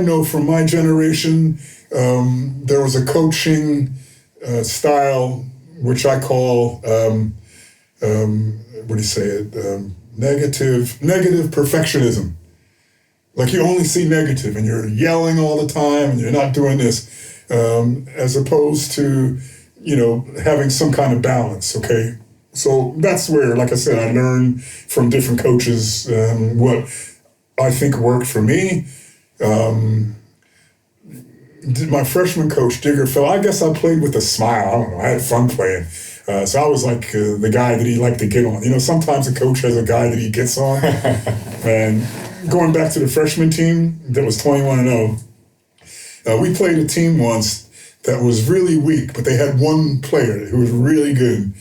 know from my generation, there was a coaching style which I call, what do you say it, negative perfectionism. Like you only see negative and you're yelling all the time and you're not doing this, as opposed to, having some kind of balance, okay? So that's where, like I said, I learned from different coaches what I think worked for me. My freshman coach, Digger Phil, I guess I played with a smile. I don't know. I had fun playing. So I was like the guy that he liked to get on. Sometimes a coach has a guy that he gets on. And going back to the freshman team that was 21-0, we played a team once that was really weak, but they had one player who was really good.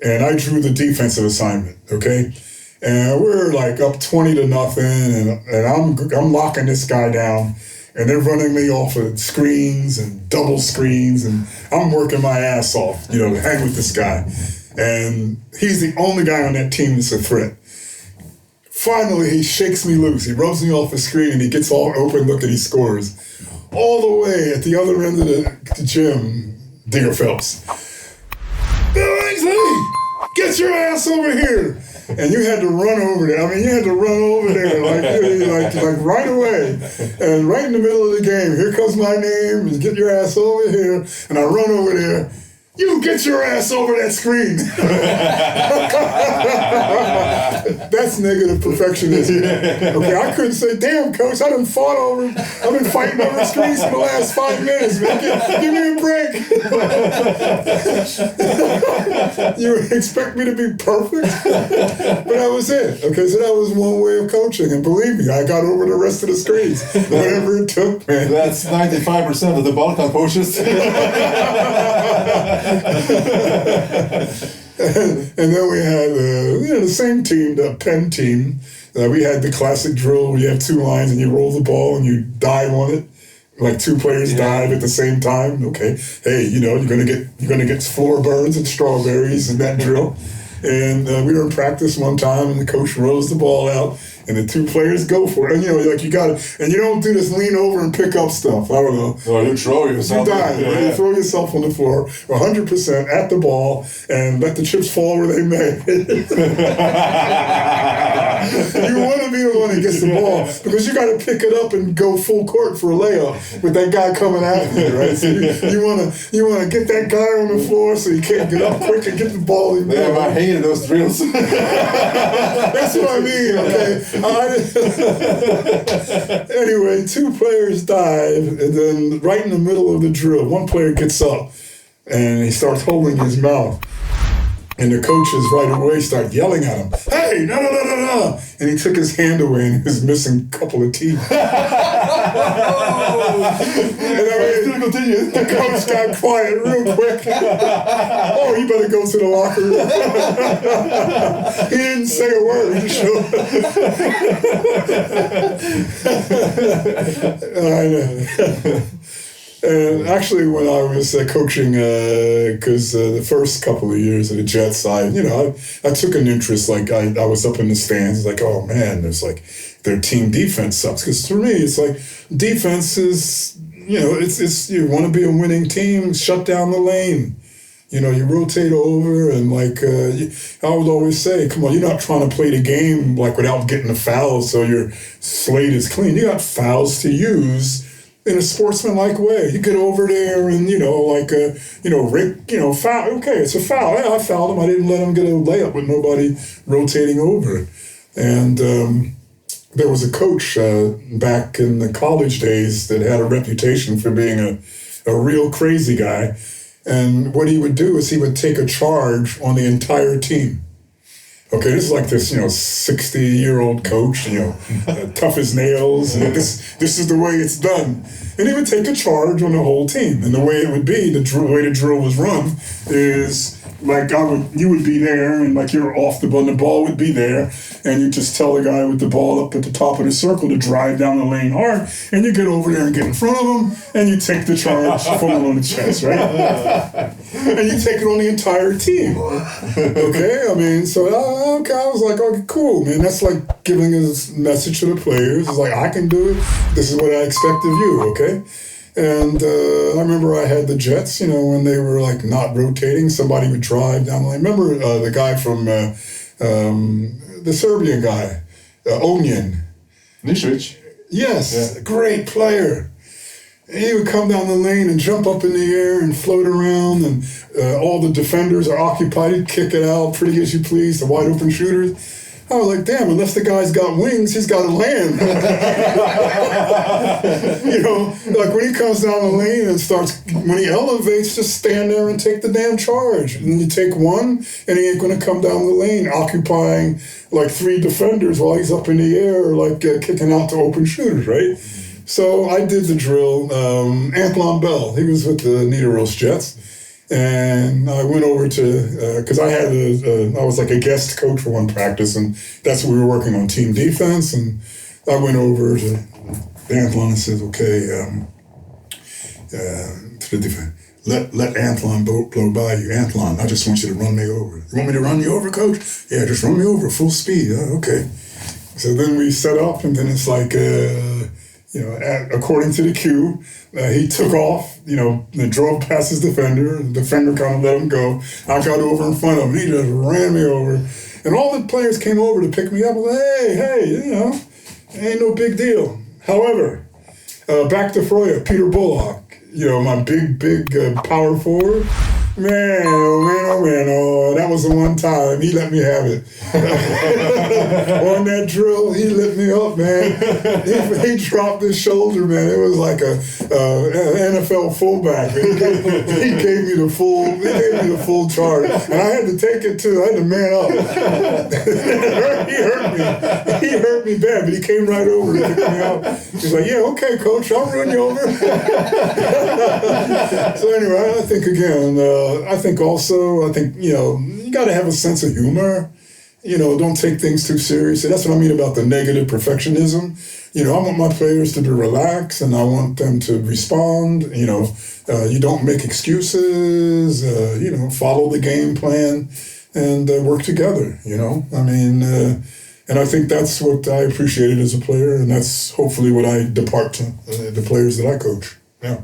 And I drew the defensive assignment, okay? And we're like up 20-0, and I'm locking this guy down. And they're running me off of screens and double screens, and I'm working my ass off, to hang with this guy. And he's the only guy on that team that's a threat. Finally, he shakes me loose. He rubs me off the screen, and he gets all open look, and he scores. All the way at the other end of the gym, Digger Phelps. Billingsley, get your ass over here. And you had to run over there. You had to run over there like right away. And right in the middle of the game, here comes my name, and get your ass over here. And I run over there. You get your ass over that screen. That's negative perfectionism. Okay, I couldn't say, damn, coach, I've been fighting over screens for the last 5 minutes, man. Give me a break. You expect me to be perfect? But that was it. Okay, so that was one way of coaching. And believe me, I got over the rest of the screens. Whatever it took, man. That's 95% of the Balkan coaches. And then we had the same team, the Penn team. We had the classic drill where you have 2 lines and you roll the ball and you dive on it. Like 2 players dive at the same time. Okay, hey, you're gonna get floor burns and strawberries in that drill. And we were in practice one time, and the coach rolls the ball out, and the 2 players go for it. And you got to, and you don't do this lean over and pick up stuff. I don't know. No, you throw yourself. You dive. You throw yourself on the floor, 100% at the ball, and let the chips fall where they may. You want to be the one that gets the ball because you got to pick it up and go full court for a layup with that guy coming at you, right? So you want to get that guy on the floor so he can't get up quick and get the ball. Yeah, I hated those drills. That's what I mean. Okay. Anyway, 2 players dive, and then right in the middle of the drill, one player gets up and he starts holding his mouth. And the coaches right away start yelling at him, hey, no. And he took his hand away and he was missing a couple of teeth. The coach got quiet real quick. Oh, you better go to the locker room. He didn't say a word. He just showed I know. And actually, when I was coaching, because the first couple of years at the Jets, I took an interest. Like I was up in the stands, like, oh man, there's like their team defense sucks. Because for me, it's like defense is, it's you want to be a winning team, shut down the lane. You rotate over, and like I would always say, come on, you're not trying to play the game like without getting a foul, so your slate is clean. You got fouls to use in a sportsmanlike way. You get over there and, Rick, foul. Okay, it's a foul. Yeah, I fouled him. I didn't let him get a layup with nobody rotating over. And there was a coach back in the college days that had a reputation for being a real crazy guy. And what he would do is he would take a charge on the entire team. Okay, this is like this, 60-year-old coach, tough as nails, and this is the way it's done. And he would take a charge on the whole team. And the way it would be, the way the drill was run is like you would be there, and like you're off the ball, and the ball would be there, and you just tell the guy with the ball up at the top of the circle to drive down the lane hard, and you get over there and get in front of him, and you take the charge full on the chest, right? And you take it on the entire team. Okay, I mean, so okay, I was like, okay, cool, man. That's like giving a message to the players. It's like, I can do it. This is what I expect of you, okay? And I remember I had the Jets, you know, when they were like not rotating, somebody would drive down the lane. Remember the guy from the Serbian guy, Onyen? Nišić. Yes, great player. He would come down the lane and jump up in the air and float around, and all the defenders are occupied. He'd kick it out, pretty as you please, the wide open shooters. I was like, damn, unless the guy's got wings, he's got to land. You know, like when he comes down the lane and when he elevates, just stand there and take the damn charge. And you take one, and he ain't going to come down the lane occupying like 3 defenders while he's up in the air, like kicking out to open shooters, right? So I did the drill. Antoine Bell, he was with the Nidaros Jets. And I went over to, because I was like a guest coach for one practice, and that's what we were working on, team defense. And I went over to Antoine and said, okay, to the defense, let Antoine blow by you. Antoine, I just want you to run me over. You want me to run you over, coach? Yeah, just run me over full speed. Okay. So then we set up, and then it's like, you know, according to the cue, he took off, you know, and drove past his defender. The defender kind of let him go. I got over in front of him. He just ran me over. And all the players came over to pick me up. I was like, hey, you know, ain't no big deal. However, back to Freya, Peter Bullock, you know, my big power forward. Man, oh, that was the one time he let me have it. On that drill, he lit me up, man. He dropped his shoulder, man. It was like a NFL fullback. He gave me the full charge, and I had to take it too. I had to man up. He hurt me bad, but he came right over and picked me up. He's like, yeah, okay, coach, I'll run you over. So anyway, I think again. I think, you know, you got to have a sense of humor. You know, don't take things too seriously. That's what I mean about the negative perfectionism. You know, I want my players to be relaxed, and I want them to respond. You know, you don't make excuses. You know, follow the game plan and work together, you know. I mean, and I think that's what I appreciated as a player, and that's hopefully what I depart to the players that I coach. Yeah.